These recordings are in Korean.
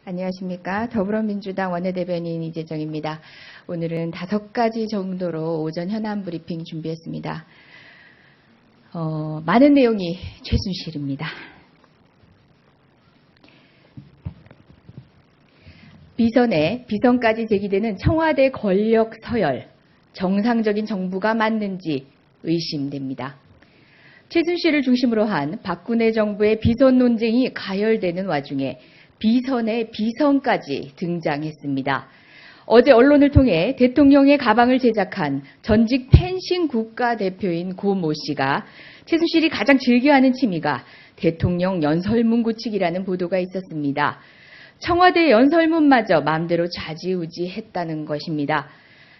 안녕하십니까. 더불어민주당 원내대변인 이재정입니다. 오늘은 5가지 정도로 오전 현안 브리핑 준비했습니다. 많은 내용이 최순실입니다. 비선까지 제기되는 청와대 권력 서열, 정상적인 정부가 맞는지 의심됩니다. 최순실을 중심으로 한 박근혜 정부의 비선 논쟁이 가열되는 와중에 비선의 비선까지 등장했습니다. 어제 언론을 통해 대통령의 가방을 제작한 전직 펜싱 국가대표인 고 모 씨가 최순실이 가장 즐겨하는 취미가 대통령 연설문 구치기라는 보도가 있었습니다. 청와대 연설문마저 마음대로 좌지우지했다는 것입니다.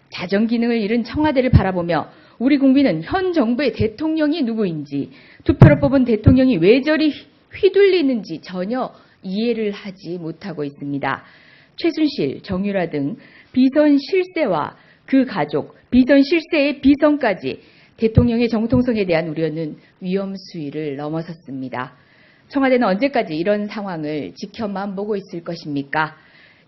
자정 기능을 잃은 청와대를 바라보며 우리 국민은 현 정부의 대통령이 누구인지, 투표로 뽑은 대통령이 왜 저리 휘둘리는지 전혀 이해를 하지 못하고 있습니다. 최순실, 정유라 등 비선 실세와 그 가족, 비선 실세의 비선까지 대통령의 정통성에 대한 우려는 위험 수위를 넘어섰습니다. 청와대는 언제까지 이런 상황을 지켜만 보고 있을 것입니까?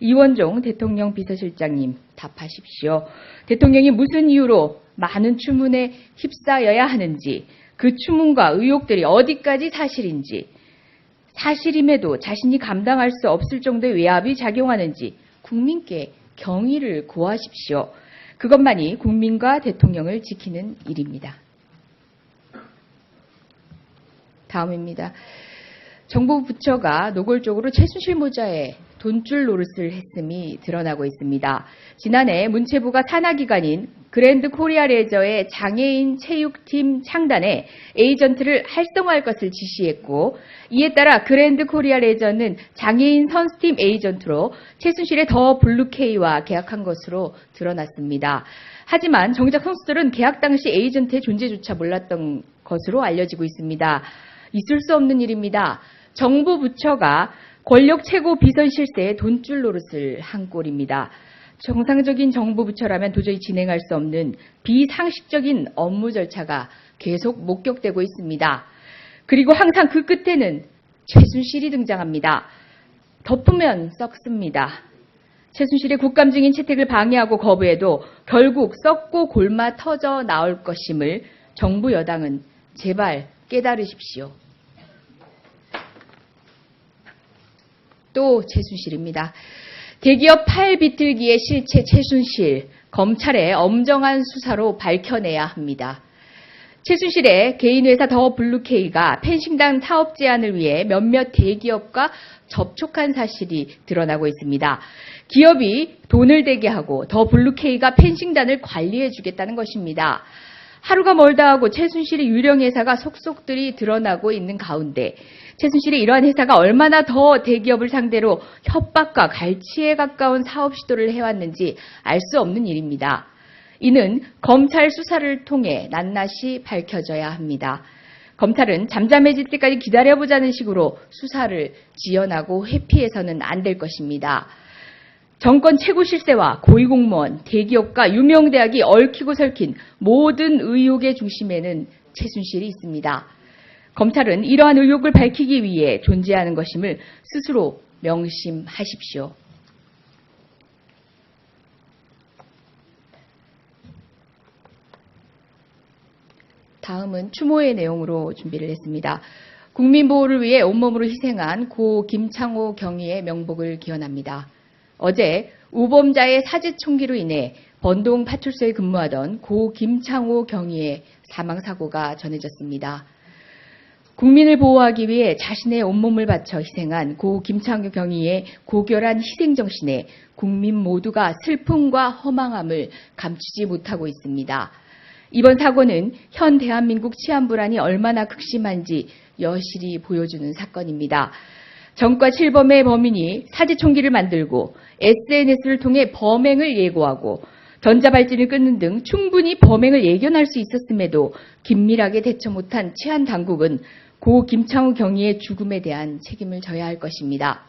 이원종 대통령 비서실장님 답하십시오. 대통령이 무슨 이유로 많은 추문에 휩싸여야 하는지, 그 추문과 의혹들이 어디까지 사실인지, 사실임에도 자신이 감당할 수 없을 정도의 외압이 작용하는지 국민께 경의를 고하십시오. 그것만이 국민과 대통령을 지키는 일입니다. 다음입니다. 정부 부처가 노골적으로 최순실 모자에 돈줄 노릇을 했음이 드러나고 있습니다. 지난해 문체부가 산하기관인 그랜드 코리아 레저의 장애인 체육팀 창단에 에이전트를 활성화할 것을 지시했고, 이에 따라 그랜드 코리아 레저는 장애인 선수팀 에이전트로 최순실의 더 블루케이와 계약한 것으로 드러났습니다. 하지만 정작 선수들은 계약 당시 에이전트의 존재조차 몰랐던 것으로 알려지고 있습니다. 있을 수 없는 일입니다. 정부 부처가 권력 최고 비선 실세에 돈줄 노릇을 한 꼴입니다. 정상적인 정부 부처라면 도저히 진행할 수 없는 비상식적인 업무 절차가 계속 목격되고 있습니다. 그리고 항상 그 끝에는 최순실이 등장합니다. 덮으면 썩습니다. 최순실의 국감증인 채택을 방해하고 거부해도 결국 썩고 골마 터져 나올 것임을 정부 여당은 제발 깨달으십시오. 또 최순실입니다. 대기업 팔 비틀기의 실체 최순실, 검찰의 엄정한 수사로 밝혀내야 합니다. 최순실의 개인회사 더 블루케이가 펜싱단 사업 제안을 위해 몇몇 대기업과 접촉한 사실이 드러나고 있습니다. 기업이 돈을 대게 하고 더 블루케이가 펜싱단을 관리해 주겠다는 것입니다. 하루가 멀다 하고 최순실의 유령 회사가 속속들이 드러나고 있는 가운데 최순실의 이러한 회사가 얼마나 더 대기업을 상대로 협박과 갈취에 가까운 사업 시도를 해왔는지 알 수 없는 일입니다. 이는 검찰 수사를 통해 낱낱이 밝혀져야 합니다. 검찰은 잠잠해질 때까지 기다려보자는 식으로 수사를 지연하고 회피해서는 안 될 것입니다. 정권 최고 실세와 고위공무원, 대기업과 유명대학이 얽히고 설킨 모든 의혹의 중심에는 최순실이 있습니다. 검찰은 이러한 의혹을 밝히기 위해 존재하는 것임을 스스로 명심하십시오. 다음은 추모의 내용으로 준비를 했습니다. 국민보호를 위해 온몸으로 희생한 고 김창호 경위의 명복을 기원합니다. 어제 우범자의 사제 총기로 인해 번동 파출소에 근무하던 고 김창호 경위의 사망사고가 전해졌습니다. 국민을 보호하기 위해 자신의 온몸을 바쳐 희생한 고 김창호 경위의 고결한 희생정신에 국민 모두가 슬픔과 허망함을 감추지 못하고 있습니다. 이번 사고는 현 대한민국 치안 불안이 얼마나 극심한지 여실히 보여주는 사건입니다. 전과 7범의 범인이 사제총기를 만들고 SNS를 통해 범행을 예고하고 전자발진을 끊는 등 충분히 범행을 예견할 수 있었음에도 긴밀하게 대처 못한 치안당국은 고 김창호 경위의 죽음에 대한 책임을 져야 할 것입니다.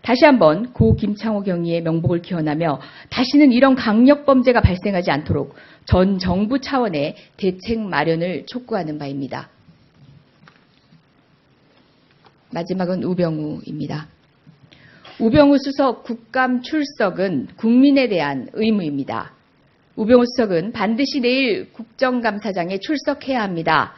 다시 한번 고 김창호 경위의 명복을 기원하며 다시는 이런 강력범죄가 발생하지 않도록 전 정부 차원의 대책 마련을 촉구하는 바입니다. 마지막은 우병우입니다. 우병우 수석 국감 출석은 국민에 대한 의무입니다. 우병우 수석은 반드시 내일 국정감사장에 출석해야 합니다.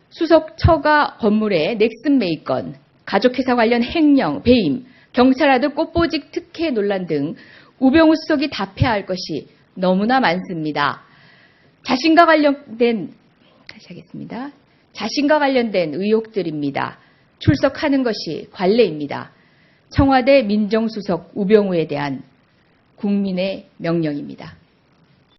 수석 처가 건물의 넥슨 메이건, 가족회사 관련 횡령, 배임, 경찰하드 꽃보직 특혜 논란 등 우병우 수석이 답해야 할 것이 너무나 많습니다. 자신과 관련된 의혹들입니다. 출석하는 것이 관례입니다. 청와대 민정수석 우병우에 대한 국민의 명령입니다.